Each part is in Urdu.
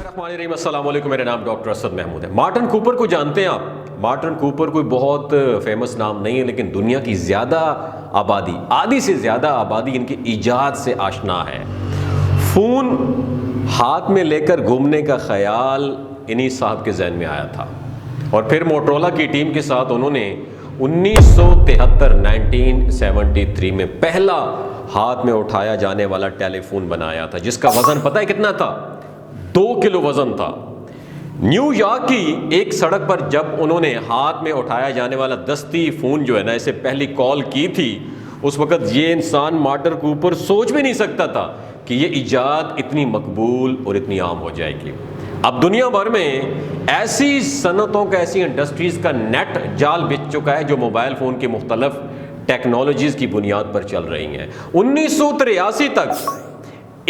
الرحمن السلام علیکم، میرا نام ڈاکٹر اسد محمود ہے۔ مارٹن کوپر کو جانتے ہیں آپ؟ مارٹن کوپر کوئی بہت فیمس نام نہیں ہے، لیکن دنیا کی زیادہ آبادی، آدھی سے زیادہ آبادی ان کی ایجاد سے آشنا ہے۔ فون ہاتھ میں لے کر گھومنے کا خیال انہی صاحب کے ذہن میں آیا تھا، اور پھر موٹرولا کی ٹیم کے ساتھ انہوں نے 1973 میں پہلا ہاتھ میں اٹھایا جانے والا ٹیلی فون بنایا تھا، جس کا وزن پتہ ہے کتنا تھا؟ 2 کلو وزن تھا۔ نیو یارک کی ایک سڑک پر جب انہوں نے ہاتھ میں اٹھایا جانے والا دستی فون جو ہے نا، اسے پہلی کال کی تھی، اس وقت یہ انسان مارٹن کوپر سوچ بھی نہیں سکتا تھا کہ یہ ایجاد اتنی مقبول اور اتنی عام ہو جائے گی۔ اب دنیا بھر میں ایسی صنعتوں کا، ایسی انڈسٹریز کا نیٹ جال بچ چکا ہے جو موبائل فون کی مختلف ٹیکنالوجیز کی بنیاد پر چل رہی ہیں۔ 1983 تک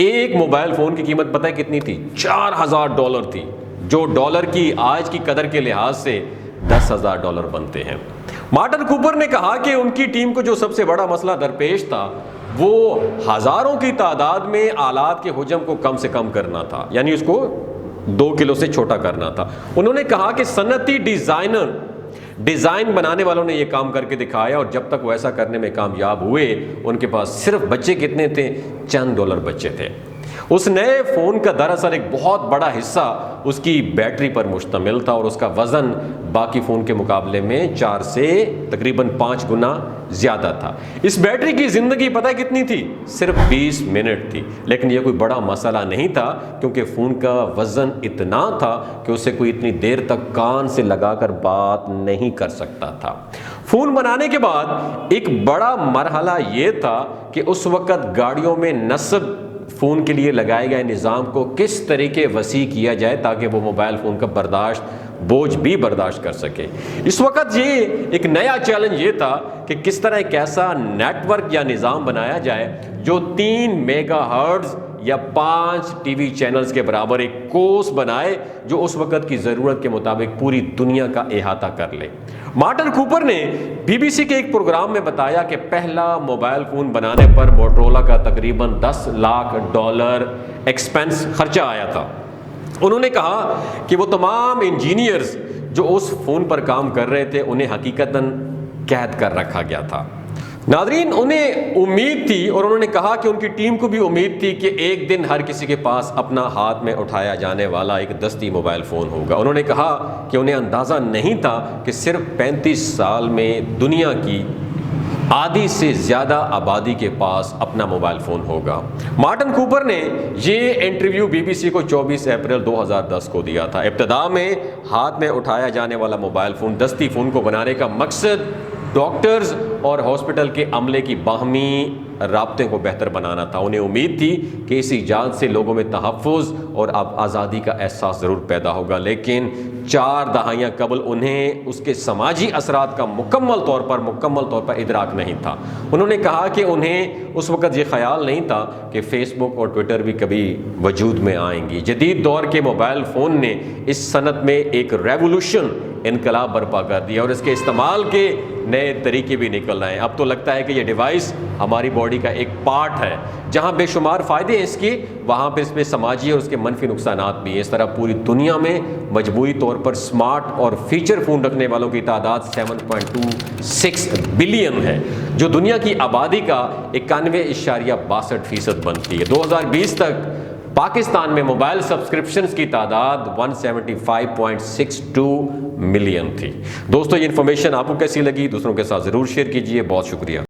ایک موبائل فون کی قیمت پتہ ہے کتنی تھی؟ $4000 تھی، جو ڈالر کی آج کی قدر کے لحاظ سے $10,000 بنتے ہیں۔ مارٹن کوپر نے کہا کہ ان کی ٹیم کو جو سب سے بڑا مسئلہ درپیش تھا وہ ہزاروں کی تعداد میں آلات کے حجم کو کم سے کم کرنا تھا، یعنی اس کو 2 کلو سے چھوٹا کرنا تھا۔ انہوں نے کہا کہ صنعتی ڈیزائن بنانے والوں نے یہ کام کر کے دکھایا، اور جب تک وہ ایسا کرنے میں کامیاب ہوئے، ان کے پاس صرف بچے کتنے تھے؟ چند ڈالر بچے تھے۔ اس نئے فون کا دراصل ایک بہت بڑا حصہ اس کی بیٹری پر مشتمل تھا، اور اس کا وزن باقی فون کے مقابلے میں 4 سے تقریباً 5 گنا زیادہ تھا۔ اس بیٹری کی زندگی پتہ کتنی تھی؟ صرف 20 منٹ تھی، لیکن یہ کوئی بڑا مسئلہ نہیں تھا، کیونکہ فون کا وزن اتنا تھا کہ اسے کوئی اتنی دیر تک کان سے لگا کر بات نہیں کر سکتا تھا۔ فون بنانے کے بعد ایک بڑا مرحلہ یہ تھا کہ اس وقت گاڑیوں میں نصب فون کے لیے لگائے گئے نظام کو کس طریقے وسیع کیا جائے تاکہ وہ موبائل فون کا بوجھ بھی برداشت کر سکے۔ اس وقت یہ ایک نیا چیلنج یہ تھا کہ کس طرح ایک ایسا نیٹ ورک یا نظام بنایا جائے جو 3 میگا ہرٹز یا 5 ٹی وی چینلز کے برابر ایک کوس بنائے، جو اس وقت کی ضرورت کے مطابق پوری دنیا کا احاطہ کر لے۔ مارٹن کوپر نے BBC کے ایک پروگرام میں بتایا کہ پہلا موبائل فون بنانے پر موٹرولا کا تقریباً $10 لاکھ ایکسپینس خرچہ آیا تھا۔ انہوں نے کہا کہ وہ تمام انجینئرز جو اس فون پر کام کر رہے تھے انہیں حقیقتاً قید کر رکھا گیا تھا۔ ناظرین، انہیں امید تھی، اور انہوں نے کہا کہ ان کی ٹیم کو بھی امید تھی کہ ایک دن ہر کسی کے پاس اپنا ہاتھ میں اٹھایا جانے والا ایک دستی موبائل فون ہوگا۔ انہوں نے کہا کہ انہیں اندازہ نہیں تھا کہ صرف 35 سال میں دنیا کی آدھی سے زیادہ آبادی کے پاس اپنا موبائل فون ہوگا۔ مارٹن کوپر نے یہ انٹرویو BBC کو 24 اپریل 2010 کو دیا تھا۔ ابتدا میں ہاتھ میں اٹھایا جانے والا موبائل فون، دستی فون کو بنانے کا مقصد ڈاکٹرز اور ہاسپٹل کے عملے کی باہمی رابطے کو بہتر بنانا تھا۔ انہیں امید تھی کہ اس ایجاد سے لوگوں میں تحفظ اور آزادی کا احساس ضرور پیدا ہوگا، لیکن 4 دہائیاں قبل انہیں اس کے سماجی اثرات کا مکمل طور پر ادراک نہیں تھا۔ انہوں نے کہا کہ انہیں اس وقت یہ خیال نہیں تھا کہ فیس بک اور ٹویٹر بھی کبھی وجود میں آئیں گی۔ جدید دور کے موبائل فون نے اس صنعت میں ایک ریولوشن، انقلاب برپا کر دیا، اور اس کے استعمال کے نئے طریقے بھی نکل رہے ہیں۔ اب تو لگتا ہے کہ یہ ڈیوائس ہماری باڈی کا ایک پارٹ ہے۔ جہاں بے شمار فائدے ہیں اس کے، وہاں پہ اس میں سماجی اور اس کے منفی نقصانات بھی ہیں۔ اس طرح پوری دنیا میں مجموعی طور پر سمارٹ اور فیچر فون رکھنے والوں کی تعداد 7.26 بلین ہے، جو دنیا کی آبادی کا 91.62% بنتی ہے۔ 2020 تک پاکستان میں موبائل سبسکرپشنز کی تعداد 175.62 ملین تھی۔ دوستو، یہ انفارمیشن آپ کو کیسی لگی؟ دوسروں کے ساتھ ضرور شیئر کیجئے۔ بہت شکریہ۔